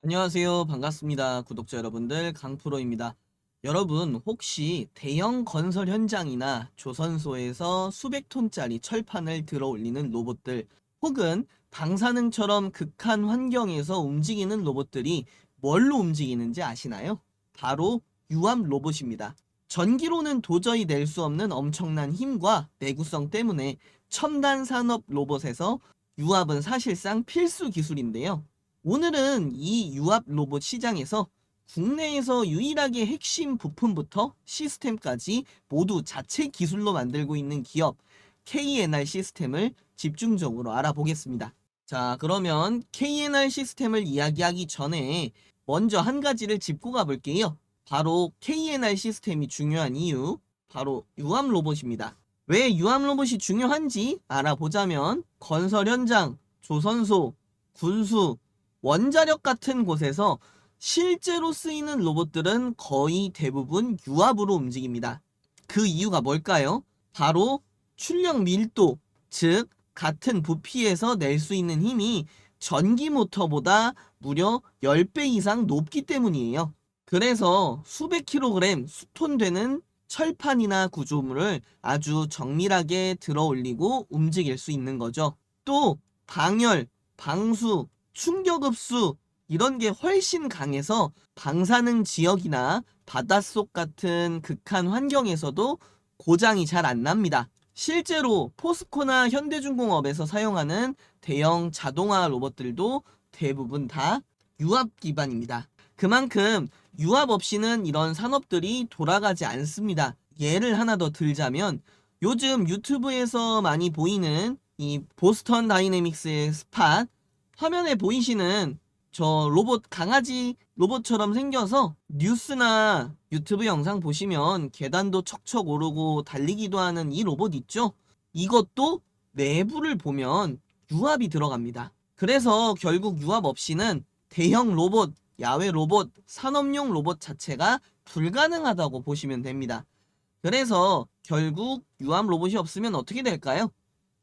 안녕하세요. 반갑습니다. 구독자 여러분들, 강프로입니다. 여러분, 혹시 대형 건설 현장이나 조선소에서 수백 톤짜리 철판을 들어 올리는 로봇들, 혹은 방사능처럼 극한 환경에서 움직이는 로봇들이 뭘로 움직이는지 아시나요? 바로 유압 로봇입니다. 전기로는 도저히 낼 수 없는 엄청난 힘과 내구성 때문에 첨단 산업 로봇에서 유압은 사실상 필수 기술인데요. 오늘은 이 유압 로봇 시장에서 국내에서 유일하게 핵심 부품부터 시스템까지 모두 자체 기술로 만들고 있는 기업 KNR 시스템을 집중적으로 알아보겠습니다. 자, 그러면 KNR 시스템을 이야기하기 전에 먼저 한 가지를 짚고 가볼게요. 바로 KNR 시스템이 중요한 이유, 바로 유압 로봇입니다. 왜 유압 로봇이 중요한지 알아보자면 건설 현장, 조선소, 군수, 원자력 같은 곳에서 실제로 쓰이는 로봇들은 거의 대부분 유압으로 움직입니다. 그 이유가 뭘까요? 바로 출력 밀도, 즉 같은 부피에서 낼 수 있는 힘이 전기 모터보다 무려 10배 이상 높기 때문이에요. 그래서 수백 킬로그램, 수톤 되는 철판이나 구조물을 아주 정밀하게 들어 올리고 움직일 수 있는 거죠. 또 방열, 방수, 충격흡수 이런 게 훨씬 강해서 방사능 지역이나 바닷속 같은 극한 환경에서도 고장이 잘 안 납니다. 실제로 포스코나 현대중공업에서 사용하는 대형 자동화 로봇들도 대부분 다 유압 기반입니다. 그만큼 유압 없이는 이런 산업들이 돌아가지 않습니다. 예를 하나 더 들자면 요즘 유튜브에서 많이 보이는 이 보스턴 다이내믹스의 스팟, 화면에 보이시는 저 로봇, 강아지 로봇처럼 생겨서 뉴스나 유튜브 영상 보시면 계단도 척척 오르고 달리기도 하는 이 로봇 있죠? 이것도 내부를 보면 유압이 들어갑니다. 그래서 결국 유압 없이는 대형 로봇, 야외 로봇, 산업용 로봇 자체가 불가능하다고 보시면 됩니다. 그래서 결국 유압 로봇이 없으면 어떻게 될까요?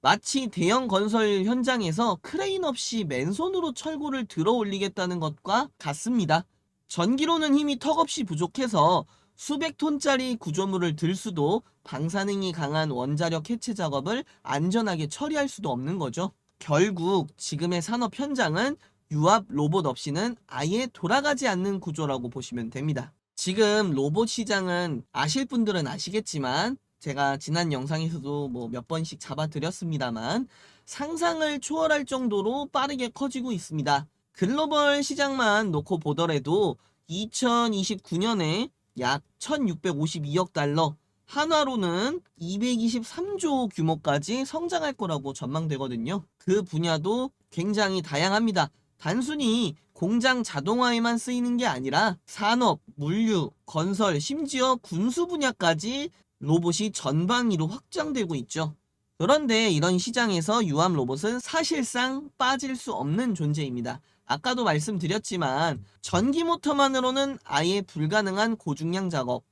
마치 대형 건설 현장에서 크레인 없이 맨손으로 철골을 들어 올리겠다는 것과 같습니다. 전기로는 힘이 턱없이 부족해서 수백 톤짜리 구조물을 들 수도 방사능이 강한 원자력 해체 작업을 안전하게 처리할 수도 없는 거죠. 결국 지금의 산업 현장은 유압 로봇 없이는 아예 돌아가지 않는 구조라고 보시면 됩니다. 지금 로봇 시장은 아실 분들은 아시겠지만 제가 지난 영상에서도 뭐 몇 번씩 잡아드렸습니다만 상상을 초월할 정도로 빠르게 커지고 있습니다. 글로벌 시장만 놓고 보더라도 2029년에 약 1652억 달러, 한화로는 223조 규모까지 성장할 거라고 전망되거든요. 그 분야도 굉장히 다양합니다. 단순히 공장 자동화에만 쓰이는 게 아니라 산업, 물류, 건설, 심지어 군수 분야까지 로봇이 전방위로 확장되고 있죠. 그런데 이런 시장에서 유압 로봇은 사실상 빠질 수 없는 존재입니다. 아까도 말씀드렸지만 전기 모터만으로는 아예 불가능한 고중량 작업,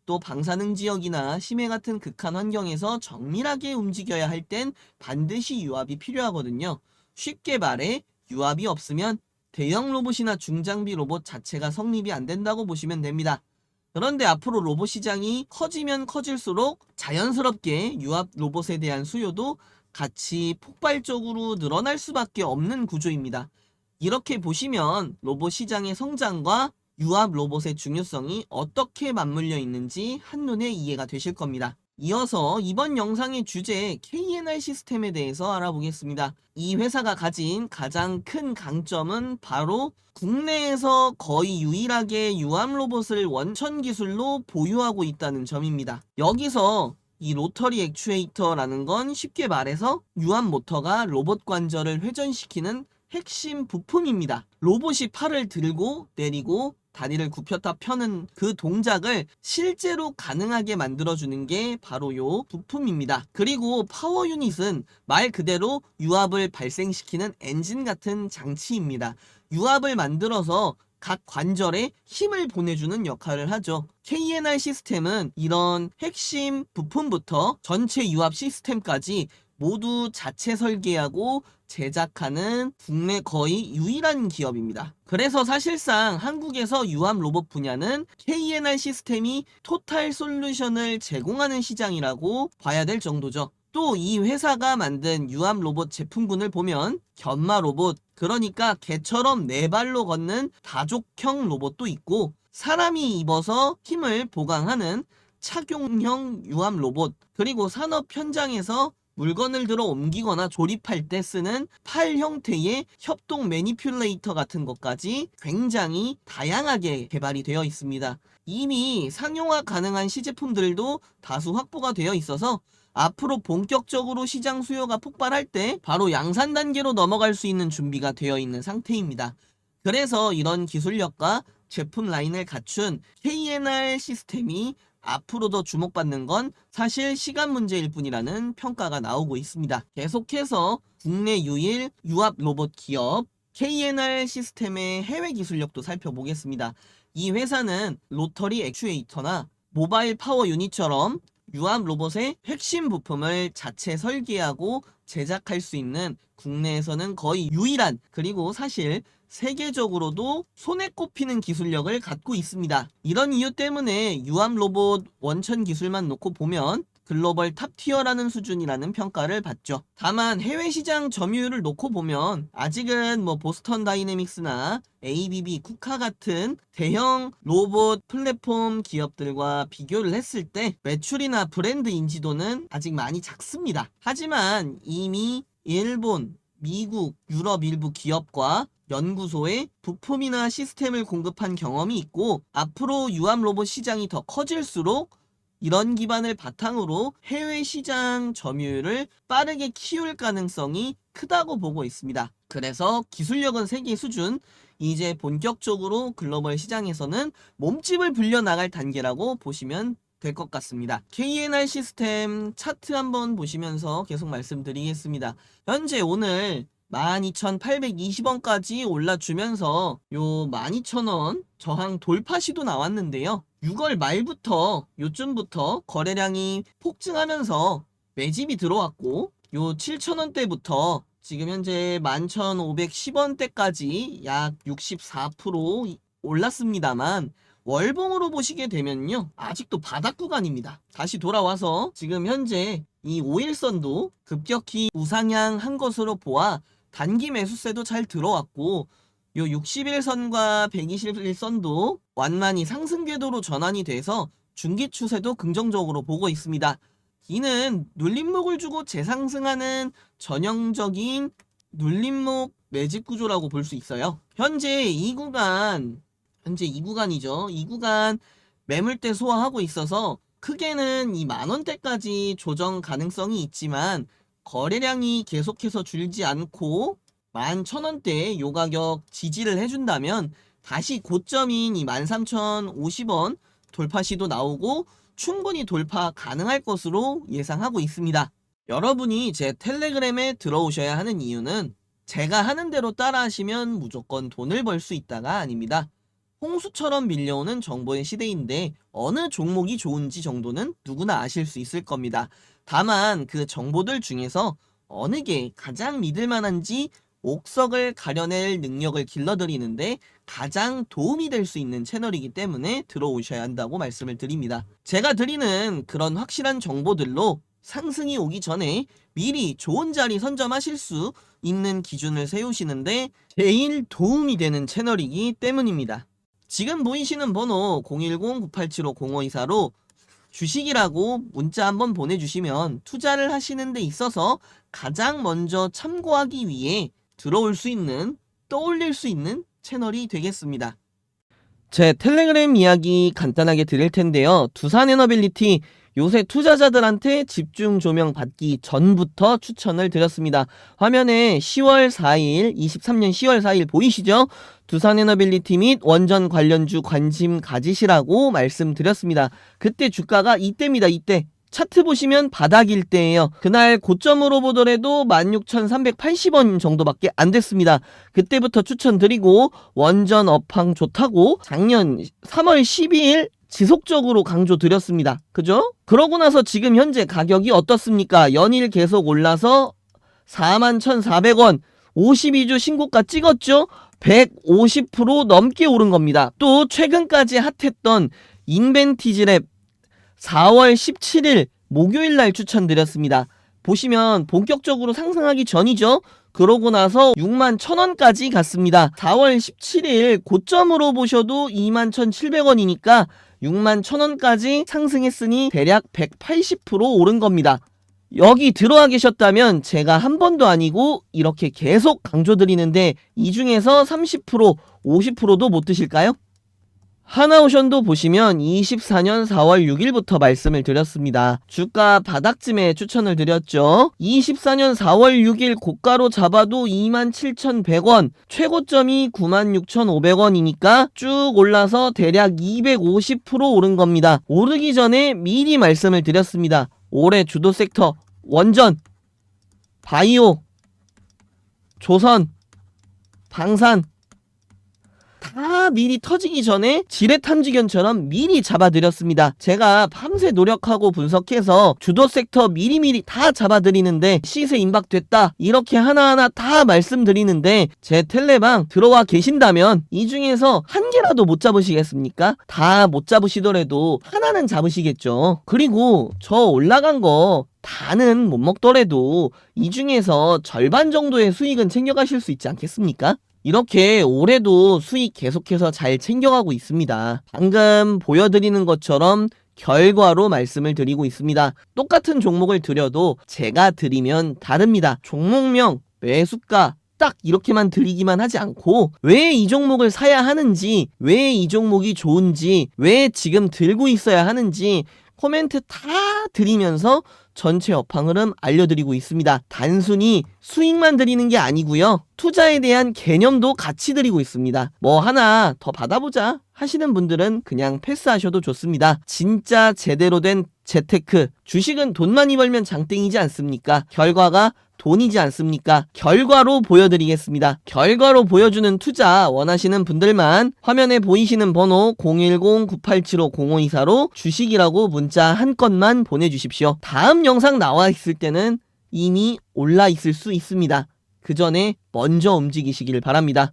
또 방사능 지역이나 심해 같은 극한 환경에서 정밀하게 움직여야 할 땐 반드시 유압이 필요하거든요. 쉽게 말해 유압이 없으면 대형 로봇이나 중장비 로봇 자체가 성립이 안 된다고 보시면 됩니다. 그런데 앞으로 로봇 시장이 커지면 커질수록 자연스럽게 유압 로봇에 대한 수요도 같이 폭발적으로 늘어날 수밖에 없는 구조입니다. 이렇게 보시면 로봇 시장의 성장과 유압 로봇의 중요성이 어떻게 맞물려 있는지 한눈에 이해가 되실 겁니다. 이어서 이번 영상의 주제 KNR 시스템에 대해서 알아보겠습니다. 이 회사가 가진 가장 큰 강점은 바로 국내에서 거의 유일하게 유압 로봇을 원천 기술로 보유하고 있다는 점입니다. 여기서 이 로터리 액추에이터라는 건 쉽게 말해서 유압 모터가 로봇 관절을 회전시키는 핵심 부품입니다. 로봇이 팔을 들고 내리고 다리를 굽혔다 펴는 그 동작을 실제로 가능하게 만들어주는 게 바로 요 부품입니다. 그리고 파워 유닛은 말 그대로 유압을 발생시키는 엔진 같은 장치입니다. 유압을 만들어서 각 관절에 힘을 보내주는 역할을 하죠. KNR 시스템은 이런 핵심 부품부터 전체 유압 시스템까지 모두 자체 설계하고 제작하는 국내 거의 유일한 기업입니다. 그래서 사실상 한국에서 유암 로봇 분야는 KNR 시스템이 토탈 솔루션을 제공하는 시장이라고 봐야 될 정도죠. 또 이 회사가 만든 유암 로봇 제품군을 보면 견마 로봇, 그러니까 개처럼 네 발로 걷는 다족형 로봇도 있고, 사람이 입어서 힘을 보강하는 착용형 유암 로봇, 그리고 산업 현장에서 물건을 들어 옮기거나 조립할 때 쓰는 팔 형태의 협동 매니퓰레이터 같은 것까지 굉장히 다양하게 개발이 되어 있습니다. 이미 상용화 가능한 시제품들도 다수 확보가 되어 있어서 앞으로 본격적으로 시장 수요가 폭발할 때 바로 양산 단계로 넘어갈 수 있는 준비가 되어 있는 상태입니다. 그래서 이런 기술력과 제품 라인을 갖춘 KNR 시스템이 앞으로 더 주목받는 건 사실 시간 문제일 뿐이라는 평가가 나오고 있습니다. 계속해서 국내 유일 유압 로봇 기업 KNR 시스템의 해외 기술력도 살펴보겠습니다. 이 회사는 로터리 액추에이터나 모바일 파워 유닛처럼 유압 로봇의 핵심 부품을 자체 설계하고 제작할 수 있는 국내에서는 거의 유일한, 그리고 사실 세계적으로도 손에 꼽히는 기술력을 갖고 있습니다. 이런 이유 때문에 유압 로봇 원천 기술만 놓고 보면 글로벌 탑티어라는 수준이라는 평가를 받죠. 다만 해외 시장 점유율을 놓고 보면 아직은 보스턴 다이내믹스나 ABB, 쿠카 같은 대형 로봇 플랫폼 기업들과 비교를 했을 때 매출이나 브랜드 인지도는 아직 많이 작습니다. 하지만 이미 일본, 미국, 유럽 일부 기업과 연구소에 부품이나 시스템을 공급한 경험이 있고, 앞으로 유압 로봇 시장이 더 커질수록 이런 기반을 바탕으로 해외 시장 점유율을 빠르게 키울 가능성이 크다고 보고 있습니다. 그래서 기술력은 세계 수준, 이제 본격적으로 글로벌 시장에서는 몸집을 불려나갈 단계라고 보시면 될 것 같습니다. KNR 시스템 차트 한번 보시면서 계속 말씀드리겠습니다. 현재 오늘 12,820원까지 올라주면서 요 12,000원 저항 돌파 시도 나왔는데요. 6월 말부터 요쯤부터 거래량이 폭증하면서 매집이 들어왔고, 요 7,000원대부터 지금 현재 11,510원대까지 약 64% 올랐습니다만, 월봉으로 보시게 되면요, 아직도 바닥 구간입니다. 다시 돌아와서 지금 현재 이 5일선도 급격히 우상향한 것으로 보아 단기 매수세도 잘 들어왔고, 요 60일선과 120일선도 완만히 상승 궤도로 전환이 돼서 중기 추세도 긍정적으로 보고 있습니다. 이는 눌림목을 주고 재상승하는 전형적인 눌림목 매집 구조라고 볼 수 있어요. 현재 이 구간이죠. 이 구간 매물대 소화하고 있어서 크게는 이 만원대까지 조정 가능성이 있지만, 거래량이 계속해서 줄지 않고 11,000원대 요 가격 지지를 해준다면 다시 고점인 이 13,050원 돌파 시도 나오고 충분히 돌파 가능할 것으로 예상하고 있습니다. 여러분이 제 텔레그램에 들어오셔야 하는 이유는 제가 하는 대로 따라 하시면 무조건 돈을 벌 수 있다가 아닙니다. 홍수처럼 밀려오는 정보의 시대인데 어느 종목이 좋은지 정도는 누구나 아실 수 있을 겁니다. 다만 그 정보들 중에서 어느 게 가장 믿을 만한지 옥석을 가려낼 능력을 길러드리는데 가장 도움이 될 수 있는 채널이기 때문에 들어오셔야 한다고 말씀을 드립니다. 제가 드리는 그런 확실한 정보들로 상승이 오기 전에 미리 좋은 자리 선점하실 수 있는 기준을 세우시는데 제일 도움이 되는 채널이기 때문입니다. 지금 보이시는 번호 010-9875-0524로 주식이라고 문자 한번 보내주시면 투자를 하시는 데 있어서 가장 먼저 참고하기 위해 들어올 수 있는, 떠올릴 수 있는 채널이 되겠습니다. 제 텔레그램 이야기 간단하게 드릴 텐데요. 두산에너빌리티 요새 투자자들한테 집중 조명 받기 전부터 추천을 드렸습니다. 화면에 10월 4일, 23년 10월 4일 보이시죠? 두산에너빌리티 및 원전 관련주 관심 가지시라고 말씀드렸습니다. 그때 주가가 이때입니다. 이때. 차트 보시면 바닥일 때예요. 그날 고점으로 보더라도 16,380원 정도밖에 안 됐습니다. 그때부터 추천드리고 원전 업황 좋다고 작년 3월 12일 지속적으로 강조드렸습니다. 그죠? 그러고 나서 지금 현재 가격이 어떻습니까? 연일 계속 올라서 41,400원 52주 신고가 찍었죠? 150% 넘게 오른 겁니다. 또 최근까지 핫했던 인벤티지랩 4월 17일 목요일날 추천드렸습니다. 보시면 본격적으로 상승하기 전이죠. 그러고 나서 61,000원까지 갔습니다. 4월 17일 고점으로 보셔도 21,700원이니까 61,000원까지 상승했으니 대략 180% 오른 겁니다. 여기 들어와 계셨다면 제가 한 번도 아니고 이렇게 계속 강조드리는데 이 중에서 30%, 50%도 못 드실까요? 하나오션도 보시면 24년 4월 6일부터 말씀을 드렸습니다. 주가 바닥쯤에 추천을 드렸죠. 24년 4월 6일 고가로 잡아도 27,100원, 최고점이 96,500원이니까 쭉 올라서 대략 250% 오른 겁니다. 오르기 전에 미리 말씀을 드렸습니다. 올해 주도 섹터 원전, 바이오, 조선, 방산 다 미리 터지기 전에 지뢰탐지견처럼 미리 잡아드렸습니다. 제가 밤새 노력하고 분석해서 주도 섹터 미리미리 다 잡아드리는데 시세 임박됐다 이렇게 하나하나 다 말씀드리는데 제 텔레방 들어와 계신다면 이 중에서 한 개라도 못 잡으시겠습니까? 다 못 잡으시더라도 하나는 잡으시겠죠. 그리고 저 올라간 거 다는 못 먹더라도 이 중에서 절반 정도의 수익은 챙겨가실 수 있지 않겠습니까? 이렇게 올해도 수익 계속해서 잘 챙겨가고 있습니다. 방금 보여드리는 것처럼 결과로 말씀을 드리고 있습니다. 똑같은 종목을 드려도 제가 드리면 다릅니다. 종목명, 매수가 딱 이렇게만 드리기만 하지 않고 왜 이 종목을 사야 하는지, 왜 이 종목이 좋은지, 왜 지금 들고 있어야 하는지 코멘트 다 드리면서 전체 업황 흐름 알려드리고 있습니다. 단순히 수익만 드리는 게 아니고요. 투자에 대한 개념도 같이 드리고 있습니다. 뭐 하나 더 받아보자 하시는 분들은 그냥 패스하셔도 좋습니다. 진짜 제대로 된 재테크, 주식은 돈 많이 벌면 장땡이지 않습니까? 결과가 돈이지 않습니까? 결과로 보여드리겠습니다. 결과로 보여주는 투자 원하시는 분들만 화면에 보이시는 번호 010-9875-0524로 주식이라고 문자 한 건만 보내주십시오. 다음 영상 나와 있을 때는 이미 올라 있을 수 있습니다. 그 전에 먼저 움직이시길 바랍니다.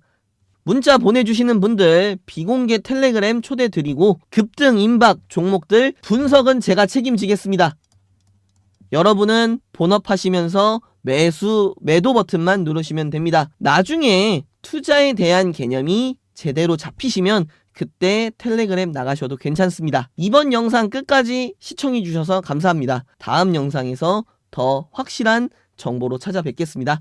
문자 보내주시는 분들 비공개 텔레그램 초대 드리고 급등 임박 종목들 분석은 제가 책임지겠습니다. 여러분은 본업하시면서 매도 버튼만 누르시면 됩니다. 나중에 투자에 대한 개념이 제대로 잡히시면 그때 텔레그램 나가셔도 괜찮습니다. 이번 영상 끝까지 시청해 주셔서 감사합니다. 다음 영상에서 더 확실한 정보로 찾아뵙겠습니다.